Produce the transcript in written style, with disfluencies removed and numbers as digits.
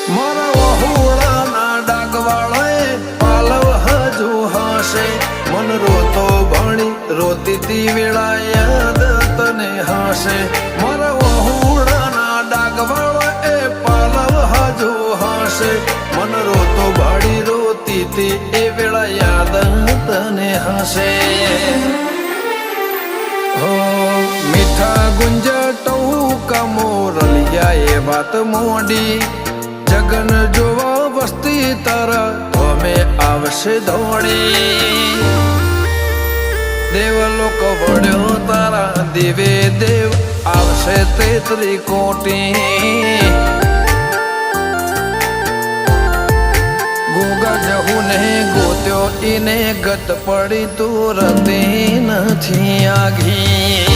મારા વહુડાના ડાગવાળાએ પાલવ હજુ હાશે મન રોતો ભણી રોતી તી વેળા યાદ તને હાશે મારા વહુડાના ડાગવાળાએ પાલવ હજુ હાશે મન રોતો ભાડી રોતી તી એ વેળા યાદ તને હાશે મીઠા ગુંજટો કમોરલિયા એ વાત મોડી જગન જોવા વસ્તી તારા અમે આવશે દોડી દેવલોક વડ્યો તારા દેવે દેવ આવશે તેત્રી કોટી ગોગા જહુ ને ગોત્યો ઈને ગત પડી તું રતી નથી આઘી